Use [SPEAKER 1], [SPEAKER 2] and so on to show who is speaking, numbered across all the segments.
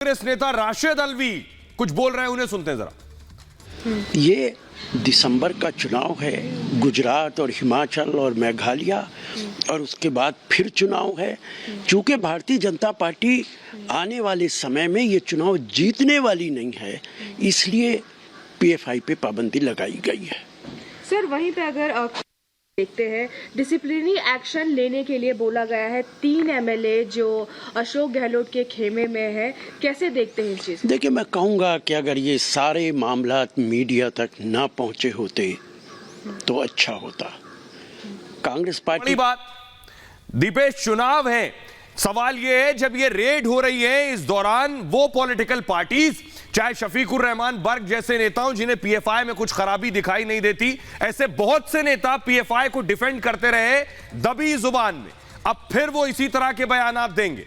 [SPEAKER 1] कांग्रेस नेता राशिद अल्वी कुछ बोल रहे हैं, उन्हें सुनते हैं जरा।
[SPEAKER 2] ये दिसंबर का चुनाव है, गुजरात और हिमाचल और मेघालय, और उसके बाद फिर चुनाव है। चूंकि भारतीय जनता पार्टी आने वाले समय में ये चुनाव जीतने वाली नहीं है, इसलिए पीएफआई पे पाबंदी लगाई गई है।
[SPEAKER 3] सर, वहीं पे अगर देखते हैं, डिसिप्लिनरी एक्शन लेने के लिए बोला गया है 3 एमएलए जो अशोक गहलोत के खेमे में है, कैसे देखते हैं इस चीज?
[SPEAKER 2] देखिए, मैं कहूँगा कि अगर ये सारे मामला मीडिया तक ना पहुँचे होते तो अच्छा होता। कांग्रेस पार्टी
[SPEAKER 1] बड़ी बात, दीपेश, चुनाव है। सवाल यह है, जब ये रेड हो रही है, इस दौरान वो पॉलिटिकल पार्टीज, चाहे शफीकुर रहमान बर्ग जैसे नेताओं जिन्हें पीएफआई में कुछ खराबी दिखाई नहीं देती, ऐसे बहुत से नेता पीएफआई को डिफेंड करते रहे दबी जुबान में। अब फिर वो इसी तरह के बयान देंगे।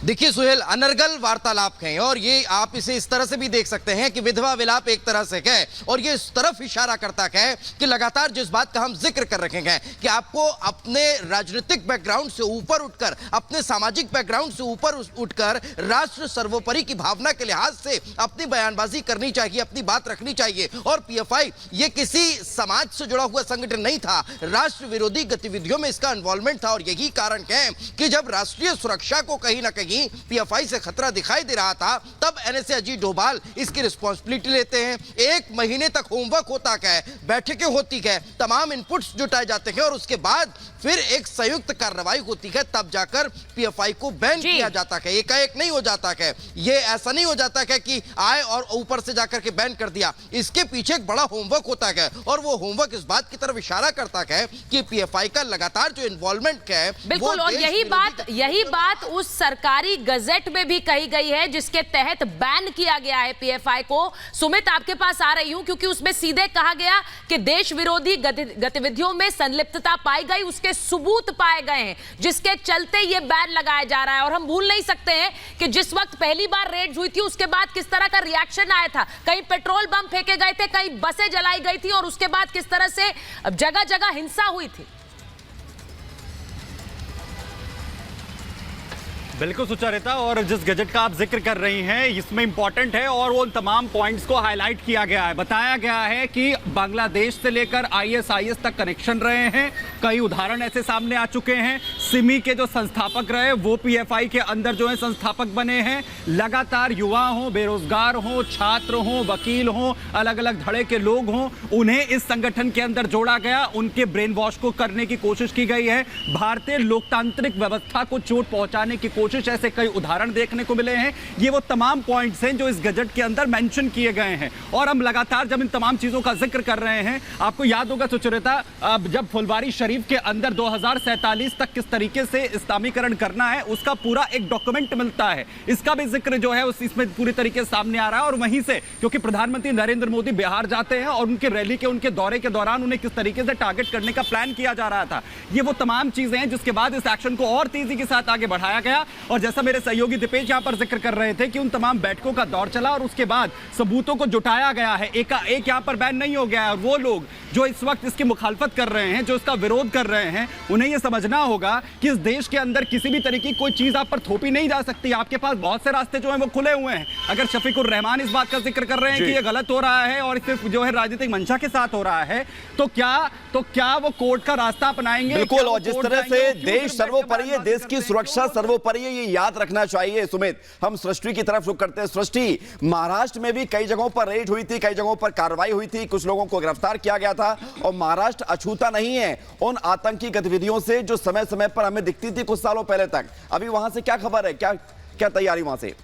[SPEAKER 4] देखिए सुहेल, अनर्गल वार्तालाप है और ये आप इसे इस तरह से भी देख सकते हैं कि विधवा विलाप एक तरह से है और ये इस तरफ इशारा करता है कि लगातार जिस बात का हम जिक्र कर रखे हैं कि आपको अपने राजनीतिक बैकग्राउंड से ऊपर उठकर, अपने सामाजिक बैकग्राउंड से ऊपर उठकर राष्ट्र सर्वोपरि की भावना के लिहाज से अपनी बयानबाजी करनी चाहिए, अपनी बात रखनी चाहिए। और पीएफआई ये किसी समाज से जुड़ा हुआ संगठन नहीं था, राष्ट्र विरोधी गतिविधियों में इसका इन्वॉल्वमेंट था और यही कारण है कि जब राष्ट्रीय सुरक्षा को कहीं ना कहीं पीएफआई से खतरा दिखाई दे रहा था, तब एनएसए अजीत डोभाल इसकी रिस्पॉन्सिबिलिटी लेते हैं। 1 महीने तक होमवर्क होता है, बैठकें होती है, तमाम इनपुट्स जुटाए जाते हैं और उसके बाद फिर एक संयुक्त कार्रवाई होती है, तब जाकर पीएफआई को बैन किया जाता है। एकाएक नहीं हो जाता है, ये ऐसा नहीं हो जाता है कि आए और ऊपर से जाकर के बैन कर दिया। इसके पीछे एक बड़ा होमवर्क होता है और वो होमवर्क इस बात की तरफ इशारा करता है कि पीएफआई का लगातार जो इन्वॉल्वमेंट है,
[SPEAKER 5] बिल्कुल, और यही बात उस सरकारी गजट में भी कही गई है जिसके तहत बैन किया गया है पीएफआई को। सुमित, आपके पास आ रही हूं क्योंकि उसमें सीधे कहा गया कि देश विरोधी गतिविधियों में संलिप्तता पाई गई, उसके सबूत पाए गए हैं, जिसके चलते यह बैन लगाया जा रहा है। और हम भूल नहीं सकते हैं कि जिस वक्त पहली बार रेड हुई थी उसके बाद किस तरह का रिएक्शन आया था। कहीं पेट्रोल बम फेंके गए थे, कहीं बसें जलाई गई थी और उसके बाद किस तरह से जगह जगह हिंसा हुई थी।
[SPEAKER 6] बिल्कुल सुचारिता, और जिस गजट का आप जिक्र कर रही हैं इसमें इंपॉर्टेंट है और उन तमाम पॉइंट्स को हाईलाइट किया गया है। बताया गया है कि बांग्लादेश से लेकर आईएसआईएस तक कनेक्शन रहे हैं। कई उदाहरण ऐसे सामने आ चुके हैं। सिमी के जो संस्थापक रहे वो पीएफआई के अंदर जो है संस्थापक बने हैं। लगातार युवा हों, बेरोजगार हों, छात्र हों, वकील हों, अलग अलग धड़े के लोग हों, उन्हें इस संगठन के अंदर जोड़ा गया, उनके ब्रेन वॉश को करने की कोशिश की गई है। भारतीय लोकतांत्रिक व्यवस्था को चोट पहुंचाने की कोशिश, ऐसे कई उदाहरण देखने को मिले हैं। ये वो तमाम पॉइंट्स हैं जो इस गजट के अंदर मेंशन किए गए हैं और हम लगातार जब इन तमाम चीजों का जिक्र कर रहे हैं, आपको याद होगा सुचरिता, जब फुलवारी शरीफ के अंदर 2047 तक किस तरीके से इस्लामीकरण करना है उसका पूरा एक डॉक्यूमेंट मिलता है। इसका भी जिक्र जो है इसमें पूरी तरीके से सामने आ रहा है। और वहीं से क्योंकि प्रधानमंत्री नरेंद्र मोदी बिहार जाते हैं और उनके रैली के, उनके दौरे के दौरान उन्हें किस तरीके से टारगेट करने का प्लान किया जा रहा था, ये वो तमाम चीजें हैं जिसके बाद इस एक्शन को और तेजी के साथ आगे बढ़ाया गया। और जैसा मेरे सहयोगी दीपेश यहां पर जिक्र कर रहे थे कि उन तमाम बैठकों का दौर चला और उसके बाद सबूतों को जुटाया गया है। एक यहां पर बैन नहीं हो गया है और वो लोग जो इस वक्त इसकी मुखालफत कर रहे हैं, जो इसका विरोध कर रहे हैं, उन्हें यह समझना होगा कि इस देश के अंदर किसी भी तरीके की कोई चीज आप पर थोपी नहीं जा सकती। आपके पास बहुत से रास्ते जो हैं वो खुले हुए हैं। अगर शफीकुर रहमान इस बात का जिक्र कर रहे हैं कि यह गलत हो रहा है और सिर्फ जो है राजनीतिक मंशा के साथ हो रहा है, तो क्या वो कोर्ट का रास्ता अपनाएंगे?
[SPEAKER 7] बिल्कुल, और जिस तरह से देश सर्वोपरि है, देश की सुरक्षा सर्वोपरि है, ये याद रखना चाहिए। सुमित, हम सृष्टि की तरफ रुख करते हैं। सृष्टि, महाराष्ट्र में भी कई जगहों पर रेड हुई थी, कई जगहों पर कार्रवाई हुई थी, कुछ लोगों को गिरफ्तार किया गया था और महाराष्ट्र अछूता नहीं है उन आतंकी गतिविधियों से जो समय समय पर हमें दिखती थी कुछ सालों पहले तक। अभी वहां से क्या खबर है, क्या तैयारी वहां से?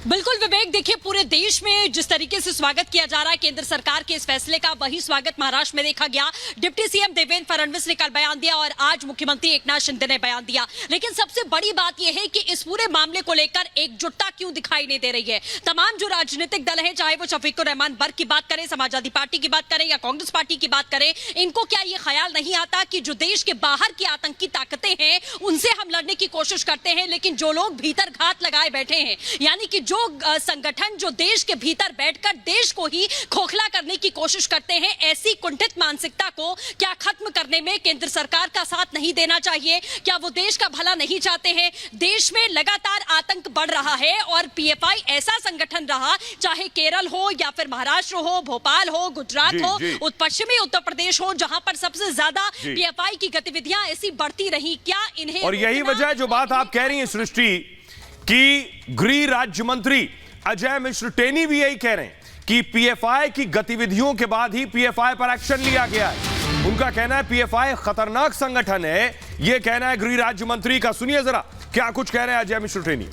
[SPEAKER 8] बिल्कुल विवेक, देखिए पूरे देश में जिस तरीके से स्वागत किया जा रहा है केंद्र सरकार के इस फैसले का, वही स्वागत महाराष्ट्र में देखा गया। डिप्टी सीएम देवेंद्र फडणवीस ने कल बयान दिया और आज मुख्यमंत्री एकनाथ शिंदे ने बयान दिया। लेकिन सबसे बड़ी बात यह है कि इस पूरे मामले को लेकर एकजुटता क्यों दिखाई नहीं दे रही है। तमाम जो राजनीतिक दल हैं, चाहे वो शफीकुर रहमान बर्ग की बात करें, समाजवादी पार्टी की बात करें या कांग्रेस पार्टी की बात करें, इनको क्या यह ख्याल नहीं आता कि जो देश के बाहर की आतंकी ताकतें हैं उनसे हम लड़ने की कोशिश करते हैं, लेकिन जो लोग भीतर घात लगाए बैठे हैं, यानी कि जो संगठन जो देश के भीतर बैठकर देश को ही खोखला करने की कोशिश करते हैं, ऐसी कुंठित मानसिकता को क्या खत्म करने में केंद्र सरकार का साथ नहीं देना चाहिए? क्या वो देश का भला नहीं चाहते हैं? देश में लगातार आतंक बढ़ रहा है और पीएफआई ऐसा संगठन रहा, चाहे केरल हो या फिर महाराष्ट्र हो, भोपाल हो, गुजरात हो, पश्चिमी उत्तर प्रदेश हो, जहां पर सबसे ज्यादा पीएफआई की गतिविधियां ऐसी बढ़ती रही। क्या इन्हें,
[SPEAKER 1] और यही वजह है जो बात आप कह रही हैं सृष्टि, कि गृह राज्य मंत्री अजय मिश्र टेनी भी यही कह रहे हैं कि पीएफआई की गतिविधियों के बाद ही पीएफआई पर एक्शन लिया गया है। उनका कहना है पीएफआई खतरनाक संगठन है, यह कहना है गृह राज्य मंत्री का। सुनिए जरा क्या कुछ कह रहे हैं अजय मिश्र टेनी।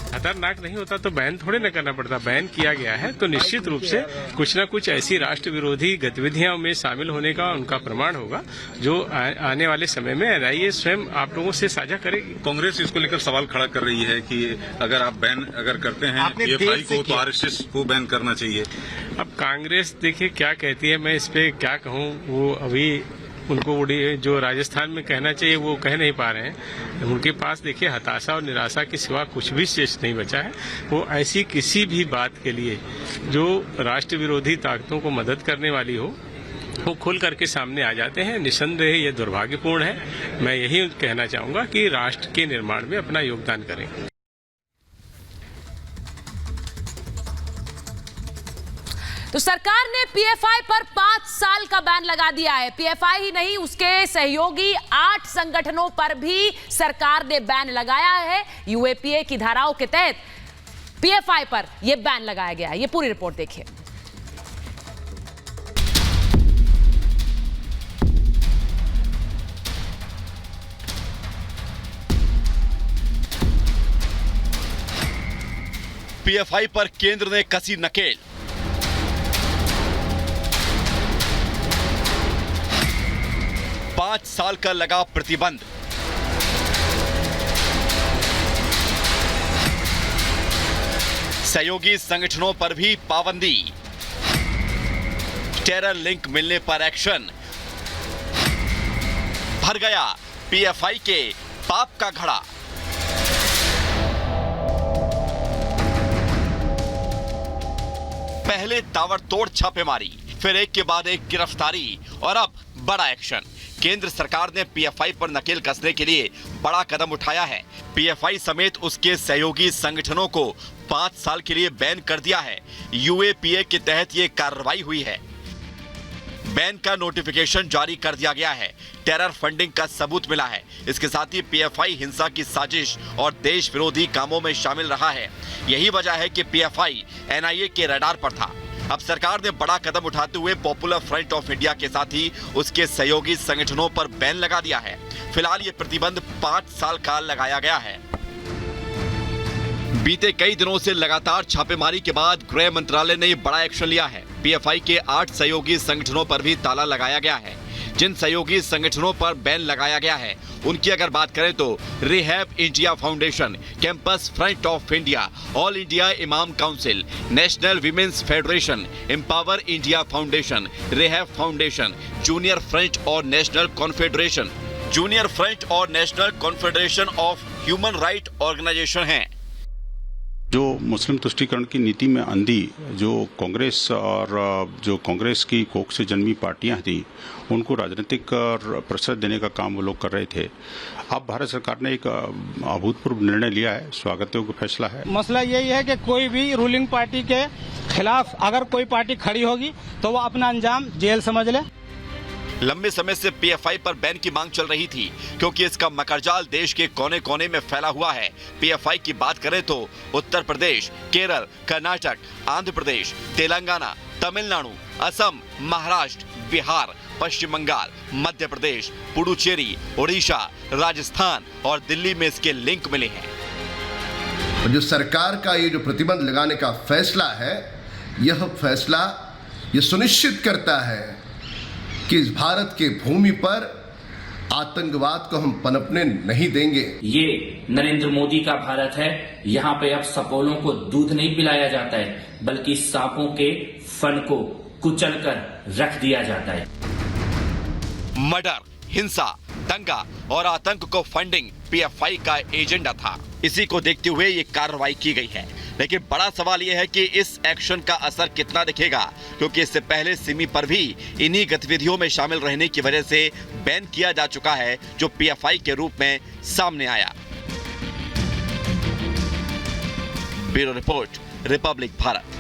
[SPEAKER 9] खतरनाक नहीं होता तो बैन थोड़े न करना पड़ता। बैन किया गया है तो निश्चित रूप से कुछ न कुछ ऐसी राष्ट्र विरोधी गतिविधियों में शामिल होने का उनका प्रमाण होगा, जो आने वाले समय में एनआईए स्वयं आप लोगों से साझा करेगी।
[SPEAKER 10] कांग्रेस इसको लेकर सवाल खड़ा कर रही है कि अगर आप बैन अगर करते हैं पीएफआई को तो आरएसएस को बैन करना चाहिए।
[SPEAKER 9] अब कांग्रेस देखिए क्या कहती है, मैं इस पे क्या कहूँ। वो अभी उनको जो राजस्थान में कहना चाहिए वो कह नहीं पा रहे हैं। उनके पास देखिए हताशा और निराशा के सिवा कुछ भी शेष नहीं बचा है। वो ऐसी किसी भी बात के लिए जो राष्ट्र विरोधी ताकतों को मदद करने वाली हो, वो खुल करके सामने आ जाते हैं। निसंदेह ये दुर्भाग्यपूर्ण है। मैं यही कहना चाहूंगा कि राष्ट्र के निर्माण में अपना योगदान करें।
[SPEAKER 5] तो सरकार ने पीएफआई पर 5 साल का बैन लगा दिया है। पीएफआई ही नहीं, उसके सहयोगी 8 संगठनों पर भी सरकार ने बैन लगाया है। यूएपीए की धाराओं के तहत पीएफआई पर यह बैन लगाया गया है। ये पूरी रिपोर्ट देखिए।
[SPEAKER 7] पीएफआई पर केंद्र ने कसी नकेल। पांच साल का लगा प्रतिबंध। सहयोगी संगठनों पर भी पाबंदी। टेरर लिंक मिलने पर एक्शन। भर गया पीएफआई के पाप का घड़ा। पहले ताबड़तोड़ छापेमारी, फिर एक के बाद एक गिरफ्तारी और अब बड़ा एक्शन। केंद्र सरकार ने पीएफआई पर नकेल कसने के लिए बड़ा कदम उठाया है। पीएफआई समेत उसके सहयोगी संगठनों को 5 साल के लिए बैन कर दिया है। यूएपीए के तहत यह कार्रवाई हुई है। बैन का नोटिफिकेशन जारी कर दिया गया है। टेरर फंडिंग का सबूत मिला है। इसके साथ ही पीएफआई हिंसा की साजिश और देश विरोधी कामों में शामिल रहा है। यही वजह है कि पीएफआई एनआईए के रडार पर था। अब सरकार ने बड़ा कदम उठाते हुए पॉपुलर फ्रंट ऑफ इंडिया के साथ ही उसके सहयोगी संगठनों पर बैन लगा दिया है। फिलहाल ये प्रतिबंध 5 साल का लगाया गया है। बीते कई दिनों से लगातार छापेमारी के बाद गृह मंत्रालय ने बड़ा एक्शन लिया है। पीएफआई के 8 सहयोगी संगठनों पर भी ताला लगाया गया है। जिन सहयोगी संगठनों पर बैन लगाया गया है उनकी अगर बात करें तो rehab India foundation, campus front of India, all India imam council, national women's federation, empower India foundation, rehab foundation, junior front और national confederation of human right organisation हैं।
[SPEAKER 10] जो मुस्लिम तुष्टीकरण की नीति में अंधी जो कांग्रेस और जो कांग्रेस की कोख से जन्मी पार्टियां थी, उनको राजनीतिक प्रसर देने का काम वो लोग कर रहे थे। अब भारत सरकार ने एक अभूतपूर्व निर्णय लिया है, स्वागत योग्य फैसला है।
[SPEAKER 11] मसला यही है कि कोई भी रूलिंग पार्टी के खिलाफ अगर कोई पार्टी खड़ी होगी तो वो अपना अंजाम जेल समझ ले।
[SPEAKER 7] लंबे समय से पीएफआई पर बैन की मांग चल रही थी क्योंकि इसका मकरजाल देश के कोने कोने में फैला हुआ है। पीएफआई की बात करें तो उत्तर प्रदेश, केरल, कर्नाटक, आंध्र प्रदेश, तेलंगाना, तमिलनाडु, असम, महाराष्ट्र, बिहार, पश्चिम बंगाल, मध्य प्रदेश, पुडुचेरी, ओडिशा, राजस्थान और दिल्ली में इसके लिंक मिले हैं।
[SPEAKER 12] जो सरकार का ये जो प्रतिबंध लगाने का फैसला है, यह फैसला ये सुनिश्चित करता है कि इस भारत के भूमि पर आतंकवाद को हम पनपने नहीं देंगे।
[SPEAKER 13] ये नरेंद्र मोदी का भारत है। यहाँ पे अब सपोलों को दूध नहीं पिलाया जाता है, बल्कि सांपों के फन को कुचल कर रख दिया जाता है।
[SPEAKER 7] मर्डर, हिंसा, दंगा और आतंक को फंडिंग पीएफआई का एजेंडा था। इसी को देखते हुए ये कार्रवाई की गई है। लेकिन बड़ा सवाल यह है कि इस एक्शन का असर कितना दिखेगा, क्योंकि इससे पहले सिमी पर भी इन्हीं गतिविधियों में शामिल रहने की वजह से बैन किया जा चुका है, जो पीएफआई के रूप में सामने आया। Bureau report, Republic Bharat.